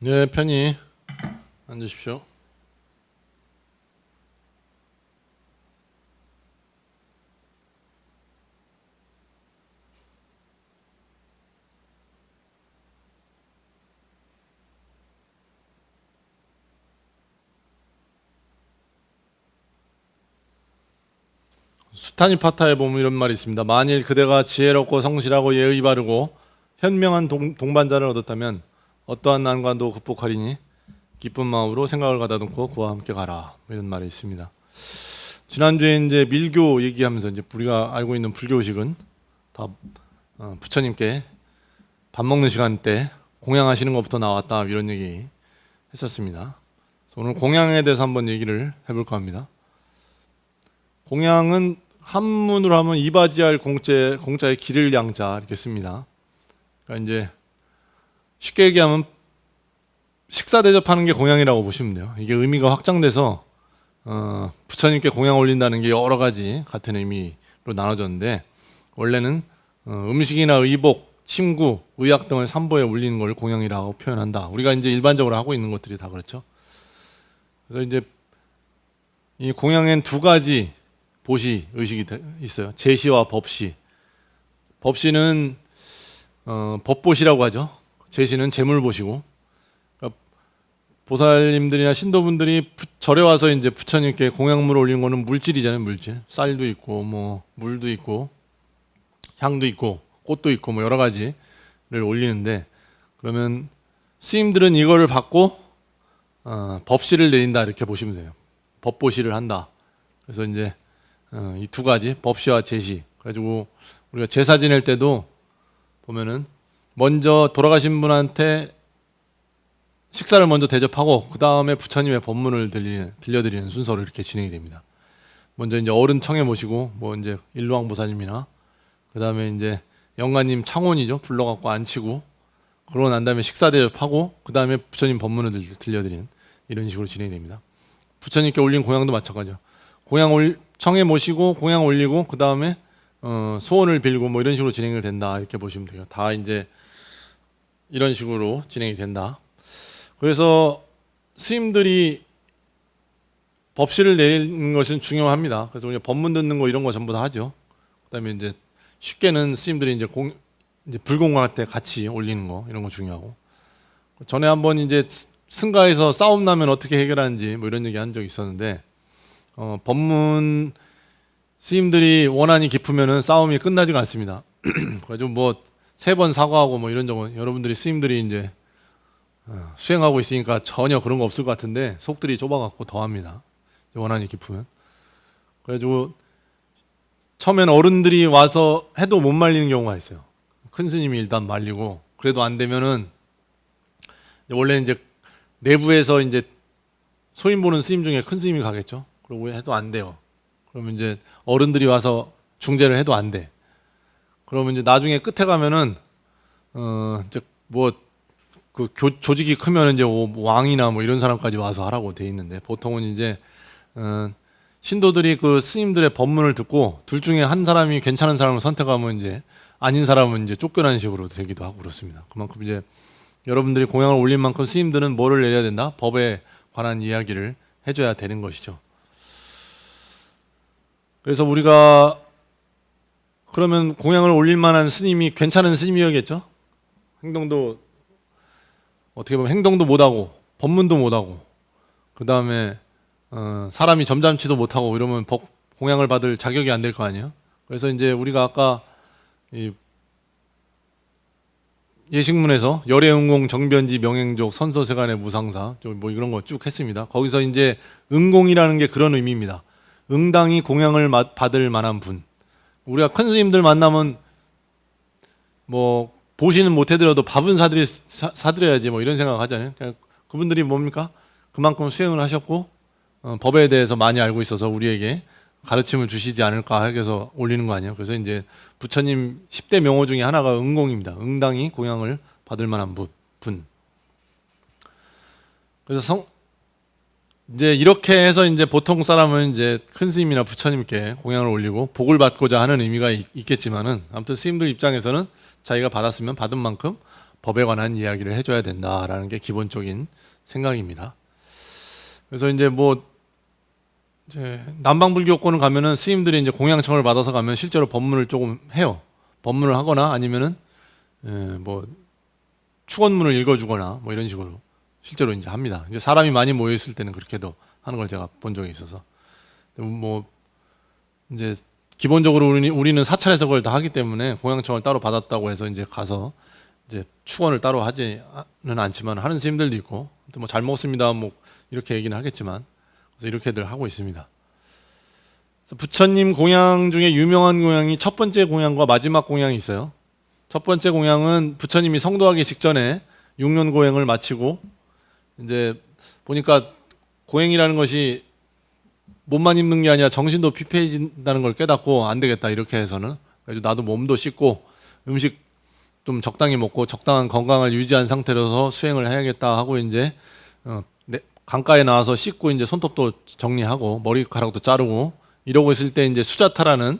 네, 편히 앉으십시오. 수타니파타에 보면 이런 말이 있습니다. 만일 그대가 지혜롭고 성실하고 예의 바르고 현명한 동반자를 얻었다면 어떠한 난관도 극복하리니 기쁜 마음으로 생각을 가다듬고 그와 함께 가라. 이런 말이 있습니다. 지난주에 이제 밀교 얘기하면서 이제 우리가 알고 있는 불교식은 다 부처님께 밥 먹는 시간 때 공양하시는 것부터 나왔다 이런 얘기 했었습니다. 오늘 공양에 대해서 한번 얘기를 해볼까 합니다. 공양은 한문으로 하면 이바지할 공자의 기를 양자 이렇게 씁니다. 그러니까 이제 쉽게 얘기하면 식사 대접하는 게 공양이라고 보시면 돼요. 이게 의미가 확장돼서 부처님께 공양 올린다는 게 여러 가지 같은 의미로 나눠졌는데 원래는 음식이나 의복, 침구, 의약 등을 삼보에 올리는 걸 공양이라고 표현한다. 우리가 이제 일반적으로 하고 있는 것들이 다 그렇죠. 그래서 이제 이 공양엔 두 가지 보시 의식이 있어요. 제시와 법시. 법시는 법보시라고 하죠. 제시는 재물보시고. 그러니까 보살님들이나 신도분들이 절에 와서 이제 부처님께 공양물을 올리는 거는 물질이잖아요. 물질. 쌀도 있고 뭐 물도 있고 향도 있고 꽃도 있고 뭐 여러 가지를 올리는데 그러면 스님들은 이거를 받고 법시를 내린다 이렇게 보시면 돼요. 법보시를 한다. 그래서 이제 이 두 가지 법시와 제시 그래가지고 우리가 제사 지낼 때도 보면은 먼저 돌아가신 분한테 식사를 먼저 대접하고 그 다음에 부처님의 법문을 들려드리는 순서로 이렇게 진행이 됩니다. 먼저 이제 어른 청해 모시고 뭐 이제 일로왕보살님이나 그 다음에 이제 영가님 창원이죠 불러갖고 앉히고 그러고 난 다음에 식사 대접하고 그 다음에 부처님 법문을 들려드리는 이런 식으로 진행이 됩니다. 부처님께 올린 공양도 마찬가지죠. 청해 모시고 공양 올리고 그 다음에 소원을 빌고 뭐 이런 식으로 진행이 된다 이렇게 보시면 돼요. 다 이제 이런 식으로 진행이 된다. 그래서 스님들이 법시를 내는 것은 중요합니다. 그래서 우리가 법문 듣는 거 이런 거 전부 다 하죠. 그다음에 이제 쉽게는 스님들이 이제 불공할 때 같이 올리는 거 이런 거 중요하고. 전에 한번 이제 승가에서 싸움 나면 어떻게 해결하는지 뭐 이런 얘기 한 적이 있었는데 법문 스님들이 원한이 깊으면은 싸움이 끝나지가 않습니다. 그래가지고 뭐 3번 사과하고 뭐 이런 적은 여러분들이 스님들이 이제 수행하고 있으니까 전혀 그런 거 없을 것 같은데 속들이 좁아갖고 더합니다. 원한이 깊으면. 그래가지고 처음엔 어른들이 와서 해도 못 말리는 경우가 있어요. 큰 스님이 일단 말리고 그래도 안 되면은 원래는 이제 내부에서 이제 소인 보는 스님 중에 큰 스님이 가겠죠. 그러고 해도 안 돼요. 그러면 이제 어른들이 와서 중재를 해도 안 돼. 그러면 이제 나중에 끝에 가면은 이제 뭐 그 조직이 크면 이제 왕이나 뭐 이런 사람까지 와서 하라고 돼 있는데 보통은 이제 신도들이 그 스님들의 법문을 듣고 둘 중에 한 사람이 괜찮은 사람을 선택하면 이제 아닌 사람은 이제 쫓겨나는 식으로 되기도 하고 그렇습니다. 그만큼 이제 여러분들이 공양을 올린 만큼 스님들은 뭐를 내려야 된다? 법에 관한 이야기를 해줘야 되는 것이죠. 그래서 우리가 그러면 공양을 올릴 만한 스님이 괜찮은 스님이었겠죠? 행동도 어떻게 보면 행동도 못하고 법문도 못하고 그 다음에 사람이 점잖지도 못하고 이러면 공양을 받을 자격이 안 될 거 아니에요? 그래서 이제 우리가 아까 이 예식문에서 열애응공 정변지 명행족 선서세간의 무상사 뭐 이런 거 쭉 했습니다. 거기서 이제 응공이라는 게 그런 의미입니다. 응당이 공양을 받을 만한 분. 우리가 큰 스님들 만나면 뭐 보시는 못 해드려도 밥은 사드려야지 뭐 이런 생각 하잖아요. 그러니까 그분들이 뭡니까? 그만큼 수행을 하셨고 법에 대해서 많이 알고 있어서 우리에게 가르침을 주시지 않을까 해서 올리는 거 아니에요. 그래서 이제 부처님 10대 명호 중에 하나가 응공입니다. 응당이 공양을 받을 만한 분. 그래서 이제 이렇게 해서 이제 보통 사람은 이제 큰 스님이나 부처님께 공양을 올리고 복을 받고자 하는 의미가 있겠지만은 아무튼 스님들 입장에서는 자기가 받았으면 받은 만큼 법에 관한 이야기를 해줘야 된다라는 게 기본적인 생각입니다. 그래서 이제 뭐 이제 남방불교권을 가면은 스님들이 이제 공양청을 받아서 가면 실제로 법문을 조금 해요. 법문을 하거나 아니면은 뭐 축원문을 읽어주거나 뭐 이런 식으로 실제로 이제 합니다. 이제 사람이 많이 모여 있을 때는 그렇게도 하는 걸 제가 본 적이 있어서 뭐 이제 기본적으로 우리는 사찰에서 그걸 다 하기 때문에 공양청을 따로 받았다고 해서 이제 가서 이제 축원을 따로 하지는 않지만 하는 스님들도 있고 뭐 잘 먹었습니다 뭐 이렇게 얘기는 하겠지만 그래서 이렇게들 하고 있습니다. 그래서 부처님 공양 중에 유명한 공양이 첫 번째 공양과 마지막 공양이 있어요. 첫 번째 공양은 부처님이 성도하기 직전에 6년 고행을 마치고 이제 보니까 고행이라는 것이 몸만 입는 게 아니라 정신도 피폐해진다는 걸 깨닫고 안 되겠다 이렇게 해서는 그래서 나도 몸도 씻고 음식 좀 적당히 먹고 적당한 건강을 유지한 상태로서 수행을 해야겠다 하고 이제 강가에 나와서 씻고 이제 손톱도 정리하고 머리카락도 자르고 이러고 있을 때 이제 수자타라는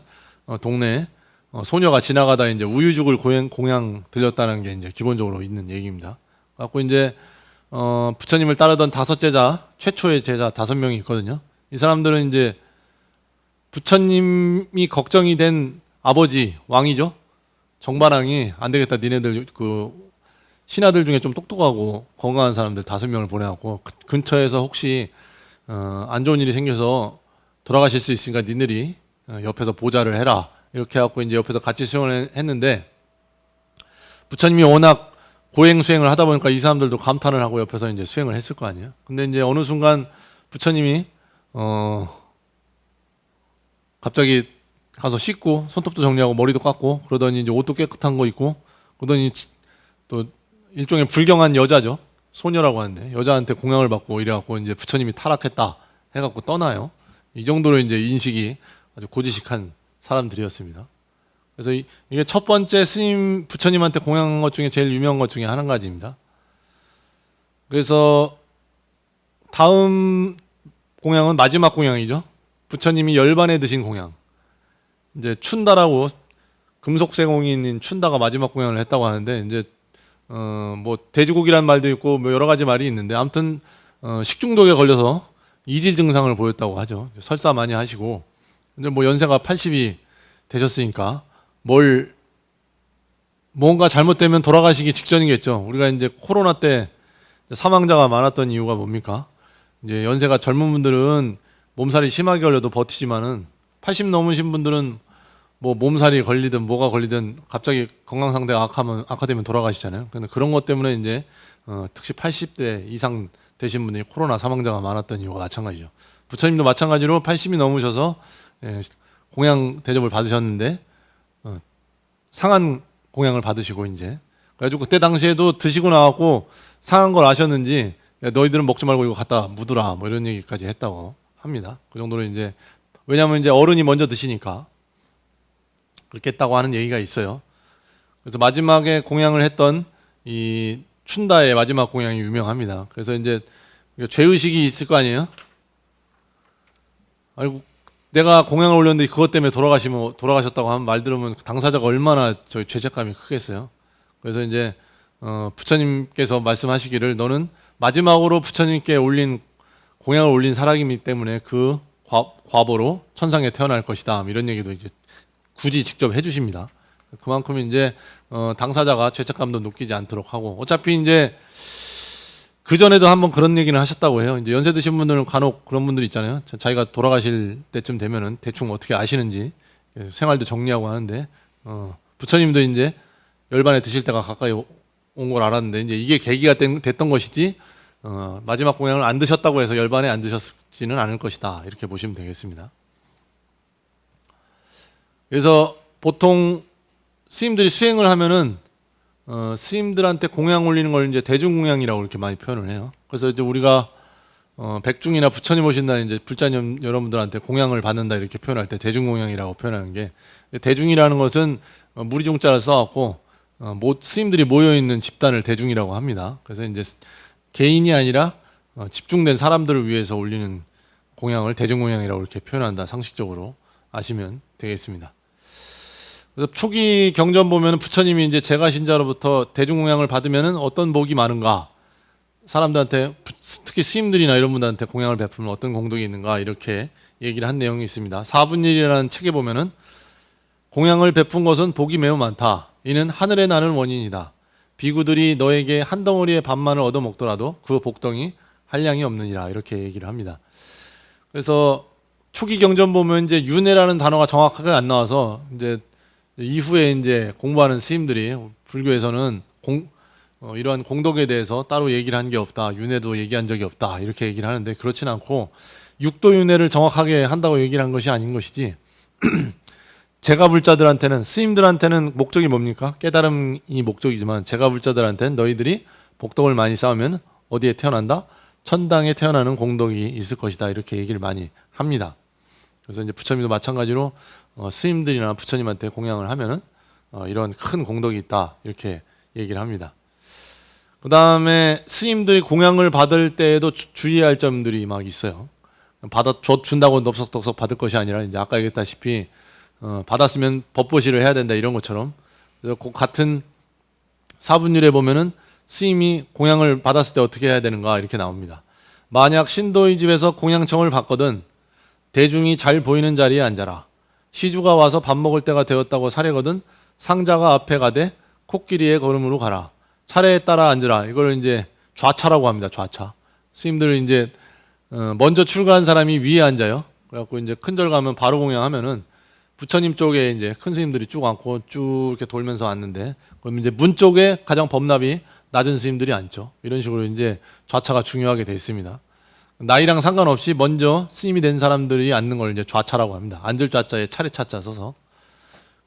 동네 소녀가 지나가다 이제 우유죽을 공양 들렸다는 게 이제 기본적으로 있는 얘기입니다. 갖고 이제 부처님을 따르던 다섯 제자 최초의 제자 5명이 있거든요. 이 사람들은 이제 부처님이 걱정이 된 아버지 왕이죠. 정반왕이 안 되겠다. 니네들 그 신하들 중에 좀 똑똑하고 건강한 사람들 5명을 보내갖고 근처에서 혹시 안 좋은 일이 생겨서 돌아가실 수 있으니까 니들이 옆에서 보좌를 해라. 이렇게 해갖고 이제 옆에서 같이 수행을 했는데 부처님이 워낙 고행 수행을 하다 보니까 이 사람들도 감탄을 하고 옆에서 이제 수행을 했을 거 아니에요. 근데 이제 어느 순간 부처님이 갑자기 가서 씻고 손톱도 정리하고 머리도 깎고 그러더니 이제 옷도 깨끗한 거 입고 그러더니 또 일종의 불경한 여자죠. 소녀라고 하는데 여자한테 공양을 받고 이래갖고 이제 부처님이 타락했다 해갖고 떠나요. 이 정도로 이제 인식이 아주 고지식한 사람들이었습니다. 그래서 이게 첫 번째 스님 부처님한테 공양한 것 중에 제일 유명한 것 중에 한 가지입니다. 그래서 다음 공양은 마지막 공양이죠. 부처님이 열반에 드신 공양. 이제 춘다라고 금속세공인인 춘다가 마지막 공양을 했다고 하는데 이제 뭐 돼지고기란 말도 있고 뭐 여러 가지 말이 있는데 아무튼 식중독에 걸려서 이질 증상을 보였다고 하죠. 설사 많이 하시고 근데 뭐 연세가 80이 되셨으니까 뭔가 잘못되면 돌아가시기 직전이겠죠. 우리가 이제 코로나 때 사망자가 많았던 이유가 뭡니까? 이제 연세가 젊은 분들은 몸살이 심하게 걸려도 버티지만은 80 넘으신 분들은 뭐 몸살이 걸리든 뭐가 걸리든 갑자기 건강 상태가 악화되면 돌아가시잖아요. 근데 그런 것 때문에 이제 특히 80대 이상 되신 분이 코로나 사망자가 많았던 이유가 마찬가지죠. 부처님도 마찬가지로 80이 넘으셔서 공양 대접을 받으셨는데 상한 공양을 받으시고 이제 그래가지고 그때 당시에도 드시고 나왔고 상한 걸 아셨는지 야, 너희들은 먹지 말고 이거 갖다 묻으라 뭐 이런 얘기까지 했다고 합니다. 그 정도로 이제 왜냐하면 이제 어른이 먼저 드시니까 그렇게 했다고 하는 얘기가 있어요. 그래서 마지막에 공양을 했던 이 춘다의 마지막 공양이 유명합니다. 그래서 이제 죄의식이 있을 거 아니에요? 아이고 내가 공양을 올렸는데 그것 때문에 돌아가셨다고 하는 말 들으면 당사자가 얼마나 저희 죄책감이 크겠어요. 그래서 이제 부처님께서 말씀하시기를 너는 마지막으로 부처님께 공양을 올린 사람이기 때문에 그 과보로 천상에 태어날 것이다. 이런 얘기도 이제 굳이 직접 해주십니다. 그만큼 이제 당사자가 죄책감도 느끼지 않도록 하고 어차피 이제 그 전에도 한번 그런 얘기는 하셨다고 해요. 이제 연세 드신 분들은 간혹 그런 분들 있잖아요. 자기가 돌아가실 때쯤 되면은 대충 어떻게 아시는지 생활도 정리하고 하는데 부처님도 이제 열반에 드실 때가 가까이 온 걸 알았는데 이제 이게 계기가 됐던 것이지 마지막 공양을 안 드셨다고 해서 열반에 안 드셨지는 않을 것이다. 이렇게 보시면 되겠습니다. 그래서 보통 스님들이 수행을 하면은 스님들한테 공양 올리는 걸 이제 대중공양이라고 이렇게 많이 표현을 해요. 그래서 이제 우리가 백중이나 부처님 오신다 이제 불자님 여러분들한테 공양을 받는다 이렇게 표현할 때 대중공양이라고 표현하는 게 대중이라는 것은 무리중자를 써갖고 스님들이 모여 있는 집단을 대중이라고 합니다. 그래서 이제 개인이 아니라 집중된 사람들을 위해서 올리는 공양을 대중공양이라고 이렇게 표현한다. 상식적으로 아시면 되겠습니다. 그래서 초기 경전 보면은 부처님이 이제 제가 신자로부터 대중공양을 받으면은 어떤 복이 많은가, 사람들한테 특히 스님들이나 이런 분들한테 공양을 베풀면 어떤 공덕이 있는가 이렇게 얘기를 한 내용이 있습니다. 4분일이라는 책에 보면은 공양을 베푼 것은 복이 매우 많다. 이는 하늘에 나는 원인이다. 비구들이 너에게 한 덩어리의 밥만을 얻어 먹더라도 그 복덩이 한량이 없느니라 이렇게 얘기를 합니다. 그래서 초기 경전 보면 이제 윤회라는 단어가 정확하게 안 나와서 이제 이후에 이제 공부하는 스님들이 불교에서는 이러한 공덕에 대해서 따로 얘기를 한 게 없다. 윤회도 얘기한 적이 없다. 이렇게 얘기를 하는데 그렇진 않고 육도 윤회를 정확하게 한다고 얘기를 한 것이 아닌 것이지. 제가불자들한테는, 스님들한테는 목적이 뭡니까? 깨달음이 목적이지만 제가불자들한테는 너희들이 복덕을 많이 쌓으면 어디에 태어난다? 천당에 태어나는 공덕이 있을 것이다. 이렇게 얘기를 많이 합니다. 그래서 이제 부처님도 마찬가지로 스님들이나 부처님한테 공양을 하면은 이런 큰 공덕이 있다. 이렇게 얘기를 합니다. 그 다음에 스님들이 공양을 받을 때에도 주의할 점들이 막 있어요. 준다고 넙석덥석 받을 것이 아니라 이제 아까 얘기했다시피 받았으면 법보시를 해야 된다 이런 것처럼. 그래서 그 같은 사분율에 보면은 스님이 공양을 받았을 때 어떻게 해야 되는가 이렇게 나옵니다. 만약 신도의 집에서 공양청을 받거든 대중이 잘 보이는 자리에 앉아라. 시주가 와서 밥 먹을 때가 되었다고 사례거든 상자가 앞에 가되 코끼리의 걸음으로 가라. 차례에 따라 앉으라. 이걸 이제 좌차라고 합니다. 좌차. 스님들 이제 먼저 출가한 사람이 위에 앉아요. 그래갖고 이제 큰절 가면 바로 공양하면은 부처님 쪽에 이제 큰 스님들이 쭉 앉고 쭉 이렇게 돌면서 앉는데 그럼 이제 문 쪽에 가장 법납이 낮은 스님들이 앉죠. 이런 식으로 이제 좌차가 중요하게 되어 있습니다. 나이랑 상관없이 먼저 스님이 된 사람들이 앉는 걸 이제 좌차라고 합니다. 앉을 좌자에 차례 차자 써서.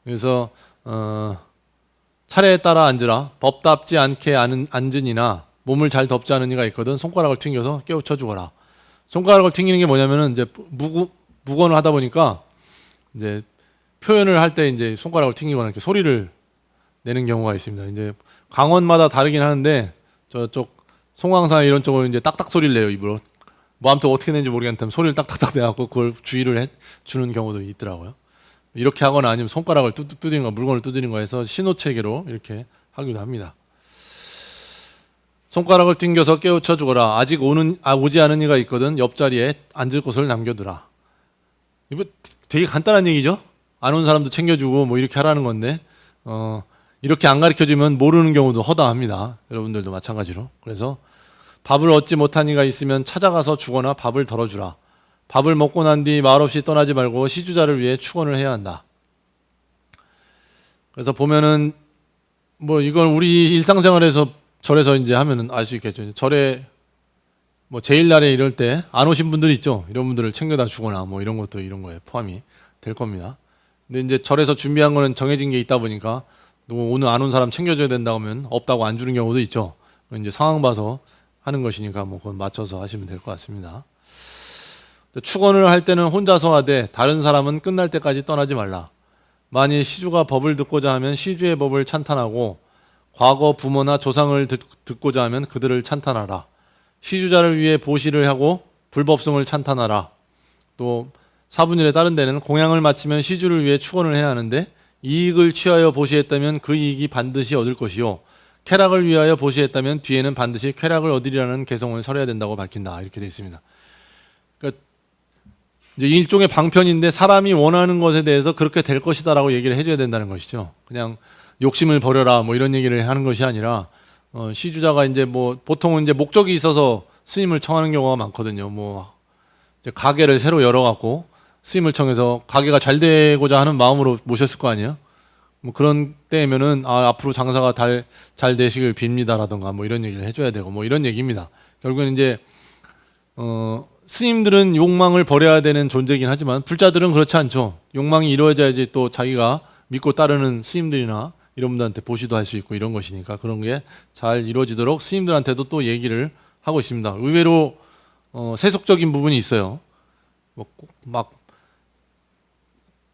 그래서 차례에 따라 앉으라. 법답지 않게 앉으니나 몸을 잘 덮지 않은 이가 있거든 손가락을 튕겨서 깨우쳐 주거라. 손가락을 튕기는 게 뭐냐면은 이제 무건을 하다 보니까 이제 표현을 할 때 이제 손가락을 튕기거나 이렇게 소리를 내는 경우가 있습니다. 이제 강원마다 다르긴 하는데 저쪽 송황산 이런 쪽은 이제 딱딱 소리를 내요 입으로. 뭐 아무튼 어떻게 내는지 모르겠는데 소리를 딱딱딱 내갖고 그걸 주의를 해주는 경우도 있더라고요. 이렇게 하거나 아니면 손가락을 두드리는 거, 물건을 두드리는 거 해서 신호체계로 이렇게 하기도 합니다. 손가락을 튕겨서 깨우쳐 주거라. 아직 오지 않은 이가 있거든 옆자리에 앉을 곳을 남겨두라. 이거 되게 간단한 얘기죠. 안 온 사람도 챙겨주고 뭐 이렇게 하라는 건데 이렇게 안 가르쳐주면 모르는 경우도 허다합니다. 여러분들도 마찬가지로. 그래서 밥을 얻지 못한 이가 있으면 찾아가서 주거나 밥을 덜어주라. 밥을 먹고 난 뒤 말없이 떠나지 말고 시주자를 위해 축원을 해야 한다. 그래서 보면은 뭐 이건 우리 일상생활에서 절에서 이제 하면은 알 수 있겠죠. 절에 뭐 제일날에 이럴 때 안 오신 분들이 있죠. 이런 분들을 챙겨다 주거나 뭐 이런 것도 이런 거에 포함이 될 겁니다. 근데 이제 절에서 준비한 거는 정해진 게 있다 보니까 오늘 안 온 사람 챙겨줘야 된다고 하면 없다고 안 주는 경우도 있죠. 이제 상황 봐서 하는 것이니까 뭐 그건 맞춰서 하시면 될 것 같습니다. 축원을 할 때는 혼자서 하되 다른 사람은 끝날 때까지 떠나지 말라. 만일 시주가 법을 듣고자 하면 시주의 법을 찬탄하고 과거 부모나 조상을 듣고자 하면 그들을 찬탄하라. 시주자를 위해 보시를 하고 불법성을 찬탄하라. 또 사분일에 따른 데는 공양을 마치면 시주를 위해 축원을 해야 하는데 이익을 취하여 보시했다면 그 이익이 반드시 얻을 것이요 쾌락을 위하여 보시했다면 뒤에는 반드시 쾌락을 얻으리라는 개성을 설해야 된다고 밝힌다. 이렇게 되어 있습니다. 그러니까 이제 일종의 방편인데 사람이 원하는 것에 대해서 그렇게 될 것이다라고 얘기를 해줘야 된다는 것이죠. 그냥 욕심을 버려라 뭐 이런 얘기를 하는 것이 아니라 시주자가 이제 뭐 보통은 이제 목적이 있어서 스님을 청하는 경우가 많거든요. 뭐 이제 가게를 새로 열어갖고 스님을 청해서 가게가 잘 되고자 하는 마음으로 모셨을 거 아니에요. 뭐 그런 때면은 앞으로 장사가 잘 되시길 빕니다라던가 뭐 이런 얘기를 해줘야 되고 뭐 이런 얘기입니다. 결국은 이제 스님들은 욕망을 버려야 되는 존재이긴 하지만 불자들은 그렇지 않죠. 욕망이 이루어져야지 또 자기가 믿고 따르는 스님들이나 이런 분들한테 보시도 할 수 있고 이런 것이니까 그런 게 잘 이루어지도록 스님들한테도 또 얘기를 하고 있습니다. 의외로 세속적인 부분이 있어요. 막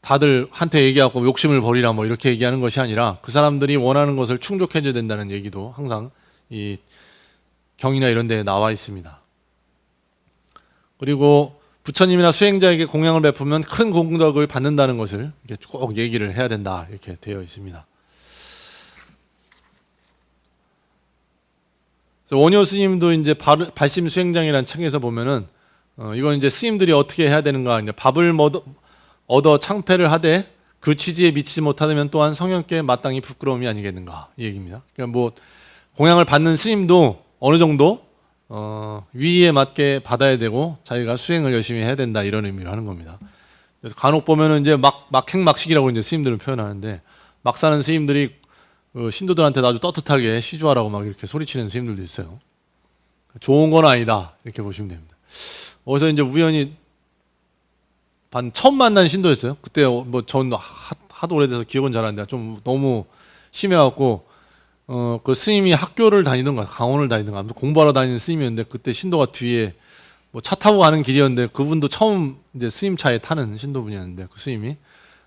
다들 한테 얘기하고 욕심을 버리라 뭐 이렇게 얘기하는 것이 아니라 그 사람들이 원하는 것을 충족해줘야 된다는 얘기도 항상 이 경이나 이런 데에 나와 있습니다. 그리고 부처님이나 수행자에게 공양을 베푸면 큰 공덕을 받는다는 것을 이렇게 꼭 얘기를 해야 된다 이렇게 되어 있습니다. 원효 스님도 이제 발심 수행장이라는 책에서 보면은 이건 이제 스님들이 어떻게 해야 되는가, 이제 밥을 얻어 창패를 하되 그 취지에 미치지 못하면 또한 성현께 마땅히 부끄러움이 아니겠는가 이 얘기입니다. 그러니까 뭐 공양을 받는 스님도 어느 정도 위에 맞게 받아야 되고 자기가 수행을 열심히 해야 된다 이런 의미로 하는 겁니다. 그래서 간혹 보면은 이제 막행막식이라고 이제 스님들을 표현하는데 막 사는 스님들이 신도들한테 아주 떳떳하게 시주하라고 막 이렇게 소리치는 스님들도 있어요. 좋은 건 아니다 이렇게 보시면 됩니다. 어디서 이제 우연히 처음 만난 신도였어요. 그때 뭐 전 하도 오래돼서 기억은 잘 안 나요. 좀 너무 심해갖고 그 스님이 학교를 다니던가 강원을 다니던가 아무튼 공부하러 다니는 스님이었는데 그때 신도가 뒤에 뭐 차 타고 가는 길이었는데 그분도 처음 이제 스님 차에 타는 신도분이었는데 그 스님이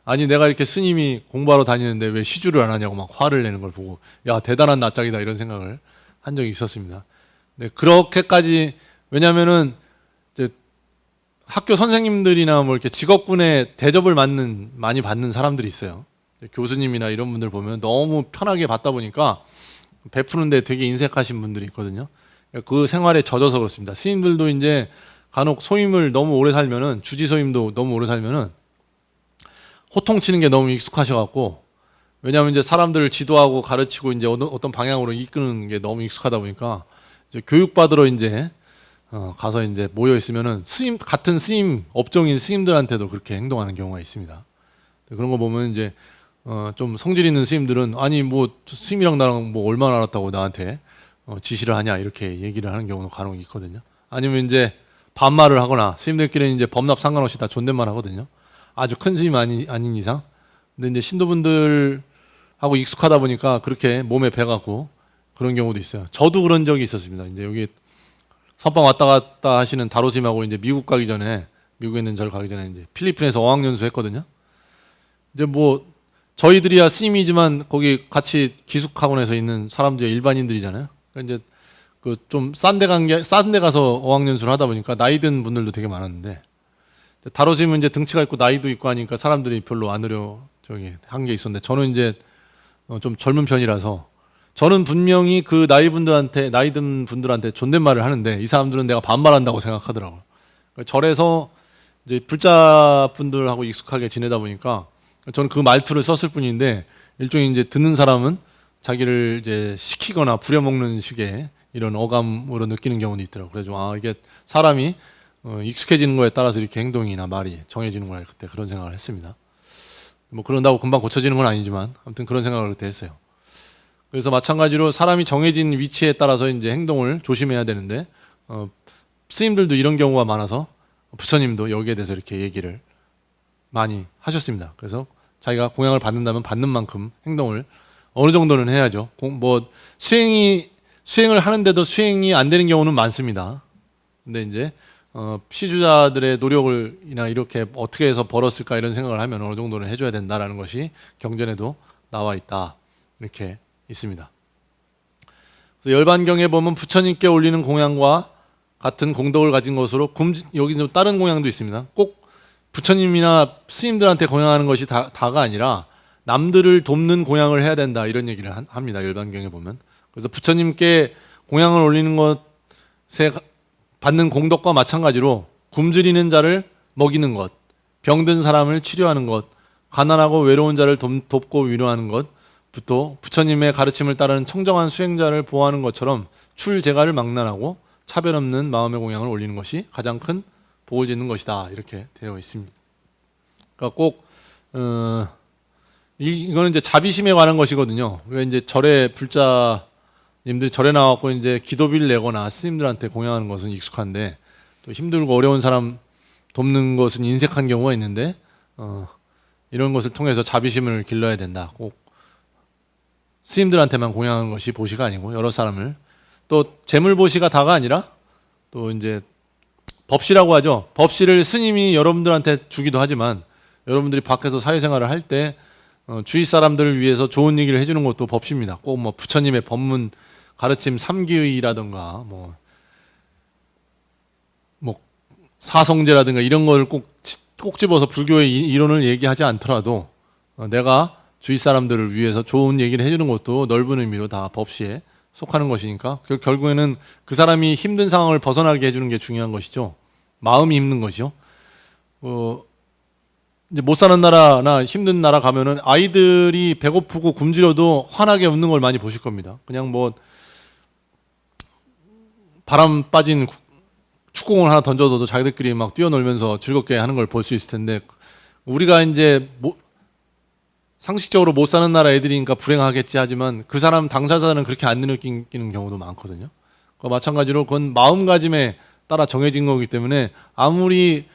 아니 내가 이렇게 스님이 공부하러 다니는데 왜 시주를 안 하냐고 막 화를 내는 걸 보고 야 대단한 낯짝이다 이런 생각을 한 적이 있었습니다. 네, 그렇게까지 왜냐면은 이제 학교 선생님들이나 뭐 이렇게 직업군에 대접을 많이 받는 사람들이 있어요. 교수님이나 이런 분들 보면 너무 편하게 받다 보니까 베푸는데 되게 인색하신 분들이 있거든요. 그 생활에 젖어서 그렇습니다. 스님들도 이제 간혹 소임을 너무 오래 살면은 주지 소임도 너무 오래 살면은 호통치는 게 너무 익숙하셔갖고 왜냐하면 이제 사람들을 지도하고 가르치고 이제 어떤 방향으로 이끄는 게 너무 익숙하다 보니까 이제 교육받으러 이제 가서 이제 모여 있으면은 같은 스님 업종인 스님들한테도 그렇게 행동하는 경우가 있습니다. 그런 거 보면 이제 좀 성질 있는 스님들은 아니 뭐 스님이랑 나랑 뭐 얼마나 알았다고 나한테 지시를 하냐 이렇게 얘기를 하는 경우도 간혹 있거든요. 아니면 이제 반말을 하거나 스님들끼리는 이제 범납 상관없이 다 존댓말 하거든요. 아주 큰 스님 아닌 이상. 근데 이제 신도분들하고 익숙하다 보니까 그렇게 몸에 배가고 그런 경우도 있어요. 저도 그런 적이 있었습니다. 이제 여기 선방 왔다 갔다 하시는 다로스님하고 이제 미국에 있는 절 가기 전에 이제 필리핀에서 어학연수 했거든요. 이제 뭐 저희들이야 스님이지만 거기 같이 기숙학원에서 있는 사람들이 일반인들이잖아요. 그러니까 이제 그 좀 싼 데 가서 어학연수를 하다 보니까 나이 든 분들도 되게 많았는데 다로스님은 이제 등치가 있고 나이도 있고 하니까 사람들이 별로 안 한 게 있었는데 저는 이제 좀 젊은 편이라서 저는 분명히 그 나이 든 분들한테 존댓말을 하는데 이 사람들은 내가 반말한다고 생각하더라고요. 그러니까 절에서 이제 불자분들하고 익숙하게 지내다 보니까 저는 그 말투를 썼을 뿐인데 일종의 이제 듣는 사람은 자기를 이제 시키거나 부려먹는 식의 이런 어감으로 느끼는 경우도 있더라고요. 그래서 이게 사람이 익숙해지는 거에 따라서 이렇게 행동이나 말이 정해지는구나 그때 그런 생각을 했습니다. 뭐 그런다고 금방 고쳐지는 건 아니지만 아무튼 그런 생각을 그때 했어요. 그래서 마찬가지로 사람이 정해진 위치에 따라서 이제 행동을 조심해야 되는데 스님들도 이런 경우가 많아서 부처님도 여기에 대해서 이렇게 얘기를 많이 하셨습니다. 그래서 자기가 공양을 받는다면 받는 만큼 행동을 어느 정도는 해야죠. 뭐 수행을 하는데도 수행이 안 되는 경우는 많습니다. 근데 이제 시주자들의 노력을이나 이렇게 어떻게 해서 벌었을까 이런 생각을 하면 어느 정도는 해줘야 된다라는 것이 경전에도 나와 있다 이렇게 있습니다. 그래서 열반경에 보면 부처님께 올리는 공양과 같은 공덕을 가진 것으로 여기 좀 다른 공양도 있습니다. 꼭 부처님이나 스님들한테 공양하는 것이 다가 아니라 남들을 돕는 공양을 해야 된다 이런 얘기를 합니다. 열반경에 보면. 그래서 부처님께 공양을 올리는 것에 받는 공덕과 마찬가지로 굶주리는 자를 먹이는 것, 병든 사람을 치료하는 것, 가난하고 외로운 자를 돕고 위로하는 것부터 부처님의 가르침을 따르는 청정한 수행자를 보호하는 것처럼 출제가를 망난하고 차별 없는 마음의 공양을 올리는 것이 가장 큰 복을 짓는 것이다 이렇게 되어 있습니다. 그러니까 꼭 이거는 이제 자비심에 관한 것이거든요. 왜 이제 불자님들이 절에 나와갖고 이제 기도비를 내거나 스님들한테 공양하는 것은 익숙한데 또 힘들고 어려운 사람 돕는 것은 인색한 경우가 있는데 이런 것을 통해서 자비심을 길러야 된다. 꼭 스님들한테만 공양하는 것이 보시가 아니고 여러 사람을 또 재물보시가 다가 아니라 또 이제 법시라고 하죠. 법시를 스님이 여러분들한테 주기도 하지만 여러분들이 밖에서 사회생활을 할 때 주위 사람들을 위해서 좋은 얘기를 해주는 것도 법시입니다. 꼭 뭐 부처님의 법문 가르침 삼기의라든가 뭐 사성제라든가 이런 걸 꼭 집어서 불교의 이론을 얘기하지 않더라도 내가 주위 사람들을 위해서 좋은 얘기를 해주는 것도 넓은 의미로 다 법시에 속하는 것이니까 결국에는 그 사람이 힘든 상황을 벗어나게 해주는 게 중요한 것이죠. 마음이 힘든 것이죠. 이제 못 사는 나라나 힘든 나라 가면은 아이들이 배고프고 굶주려도 환하게 웃는 걸 많이 보실 겁니다. 그냥 뭐 바람 빠진 축구공을 하나 던져도 자기들끼리 막 뛰어놀면서 즐겁게 하는 걸 볼 수 있을 텐데, 우리가 이제 상식적으로 못 사는 나라 애들이니까 불행하겠지 하지만 그 사람 당사자는 그렇게 안 느끼는 경우도 많거든요. 마찬가지로 그건 마음가짐에 따라 정해진 거기 때문에 아무리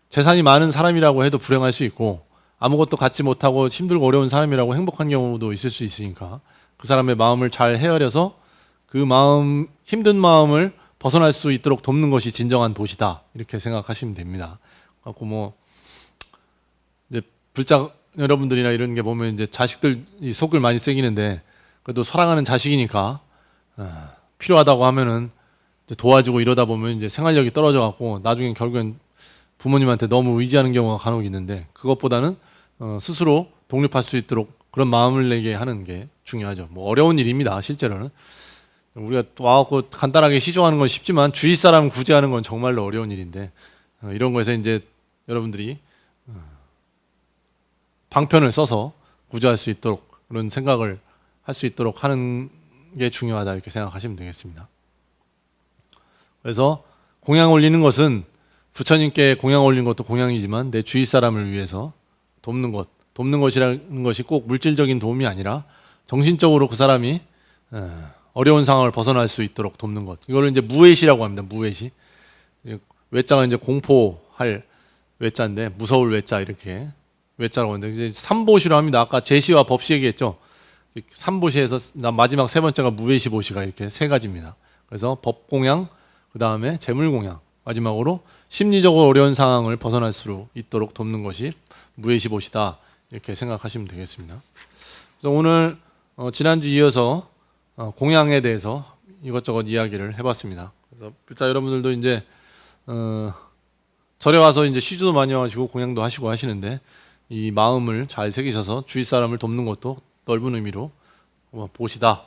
재산이 많은 사람이라고 해도 불행할 수 있고, 아무것도 갖지 못하고 힘들고 어려운 사람이라고 행복한 경우도 있을 수 있으니까 그 사람의 마음을 잘 헤아려서 그 마음, 힘든 마음을 벗어날 수 있도록 돕는 것이 진정한 도시다, 이렇게 생각하시면 됩니다. 갖고 뭐 이제 불자 여러분들이나 이런 게 보면 이제 자식들이 속을 많이 새기는데, 그래도 사랑하는 자식이니까 필요하다고 하면은 이제 도와주고 이러다 보면 이제 생활력이 떨어져 갖고 나중엔 결국엔 부모님한테 너무 의지하는 경우가 간혹 있는데, 그것보다는 스스로 독립할 수 있도록 그런 마음을 내게 하는 게 중요하죠. 뭐 어려운 일입니다, 실제로는. 우리가 와갖고 간단하게 시조하는 건 쉽지만 주위 사람 구제하는 건 정말로 어려운 일인데, 이런 거에서 이제 여러분들이 방편을 써서 구제할 수 있도록, 그런 생각을 할 수 있도록 하는 게 중요하다, 이렇게 생각하시면 되겠습니다. 그래서 공양 올리는 것은 부처님께 공양 올리는 것도 공양이지만 내 주위 사람을 위해서 돕는 것이라는 것이 꼭 물질적인 도움이 아니라 정신적으로 그 사람이 어려운 상황을 벗어날 수 있도록 돕는 것. 이걸 이제 무외시라고 합니다. 무외시. 외자가 이제 공포할 외자인데, 무서울 외자, 이렇게 외자라고 하는데, 이제 삼보시로 합니다. 아까 제시와 법시 얘기했죠. 삼보시에서 마지막 세 번째가 무외시 보시가 이렇게 세 가지입니다. 그래서 법공양, 그 다음에 재물공양, 마지막으로 심리적으로 어려운 상황을 벗어날 수 있도록 돕는 것이 무외시 보시다, 이렇게 생각하시면 되겠습니다. 그래서 오늘 지난주 이어서 공양에 대해서 이것저것 이야기를 해봤습니다. 그래서 불자 여러분들도 이제 절에 와서 이제 시주도 많이 하시고 공양도 하시고 하시는데, 이 마음을 잘 새기셔서 주위 사람을 돕는 것도 넓은 의미로 보시다,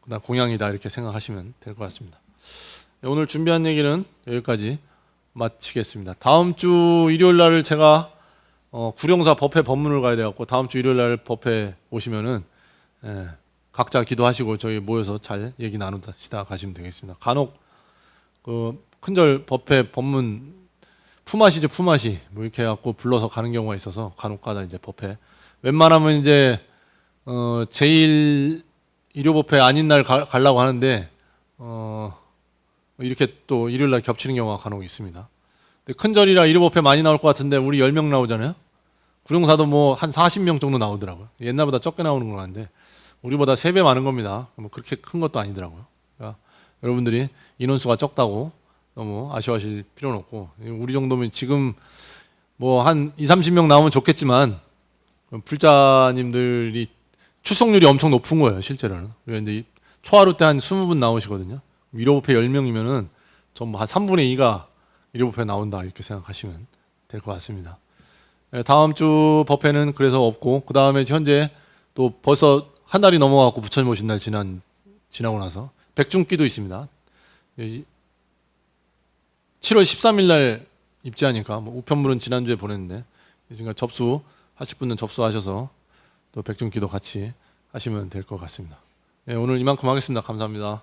그다음 공양이다, 이렇게 생각하시면 될 것 같습니다. 오늘 준비한 얘기는 여기까지 마치겠습니다. 다음 주 일요일 날을 제가 구룡사 법회 법문을 가야 돼갖고, 다음 주 일요일 날 법회 오시면은 각자 기도하시고 저희 모여서 잘 얘기 나누시다 가시면 되겠습니다. 간혹 그 큰절 법회 법문 품앗이죠, 품앗이 뭐 이렇게 해갖고 불러서 가는 경우가 있어서 간혹가다 이제 법회, 웬만하면 이제 제일 일요 법회 아닌 날 가려고 하는데 이렇게 또 일요일 날 겹치는 경우가 간혹 있습니다. 근데 큰절이라 일요 법회 많이 나올 것 같은데 우리 10명 나오잖아요. 구룡사도 뭐 한 40명 정도 나오더라고요. 옛날보다 적게 나오는 거 같은데 우리보다 3배 많은 겁니다. 뭐 그렇게 큰 것도 아니더라고요. 그러니까 여러분들이 인원수가 적다고 너무 아쉬워하실 필요는 없고, 우리 정도면 지금 뭐 한 20-30명 나오면 좋겠지만 불자님들이 출석률이 엄청 높은 거예요, 실제로는. 그런데 초하루 때 한 20분 나오시거든요. 일요법회 10명이면은 전부 한 3분의 2가 일요법회 나온다, 이렇게 생각하시면 될 것 같습니다. 다음 주 법회는 그래서 없고, 그 다음에 현재 또 벌써 한 달이 넘어가고 부처님 오신 날 지나고 나서 백중기도 있습니다. 7월 13일 날 입지하니까 뭐 우편물은 지난주에 보냈는데, 그러니까 접수하실 분은 접수하셔서 또 백중기도 같이 하시면 될 것 같습니다. 오늘 이만큼 하겠습니다. 감사합니다.